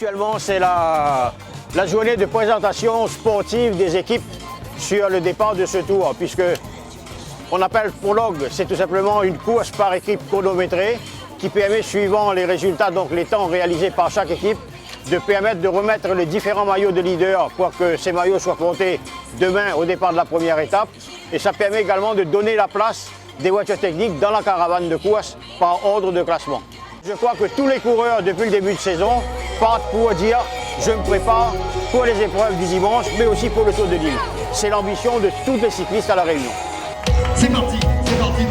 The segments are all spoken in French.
Actuellement, c'est la journée de présentation sportive des équipes sur le départ de ce tour, puisque on appelle prologue, c'est tout simplement une course par équipe chronométrée qui permet, suivant les résultats, donc les temps réalisés par chaque équipe, de permettre de remettre les différents maillots de leader pour que ces maillots soient comptés demain au départ de la première étape. Et ça permet également de donner la place des voitures techniques dans la caravane de course par ordre de classement. Je crois que tous les coureurs, depuis le début de saison, partent pour dire « je me prépare pour les épreuves du dimanche, mais aussi pour le Tour de Lille ». C'est l'ambition de tous les cyclistes à La Réunion. C'est parti donc avec...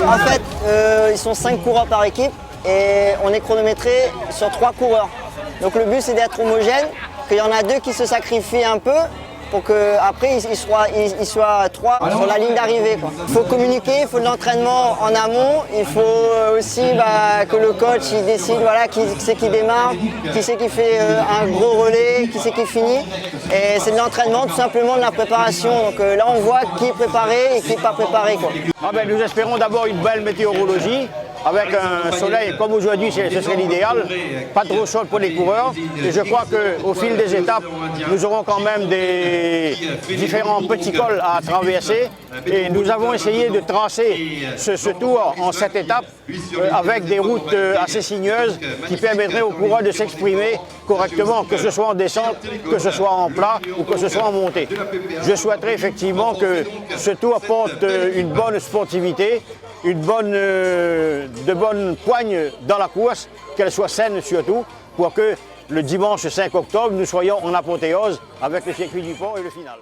En fait, ils sont 5 coureurs par équipe et on est chronométré sur 3 coureurs. Donc le but c'est d'être homogène, qu'il y en a 2 qui se sacrifient un peu pour qu'après ils soient 3 sur la ligne d'arrivée. Il faut communiquer, il faut de l'entraînement en amont, il faut aussi que le coach il décide qui c'est qui démarre, qui c'est qui fait un gros relais, qui c'est qui finit. Et c'est de l'entraînement, tout simplement de la préparation. Donc là on voit qui est préparé et qui n'est pas préparé. Nous espérons d'abord une belle météorologie, avec un soleil comme aujourd'hui, ce serait l'idéal, pas trop chaud pour les coureurs. Et je crois qu'au fil des étapes, nous aurons quand même des différents petits cols à traverser. Et nous avons essayé de tracer ce tour en 7 étapes avec des routes assez sinueuses qui permettraient aux coureurs de s'exprimer correctement, que ce soit en descente, que ce soit en plat ou que ce soit en montée. Je souhaiterais effectivement que ce tour apporte une bonne sportivité, de bonnes poignes dans la course, qu'elle soit saine surtout, pour que le dimanche 5 octobre, nous soyons en apothéose avec le circuit du port et le final.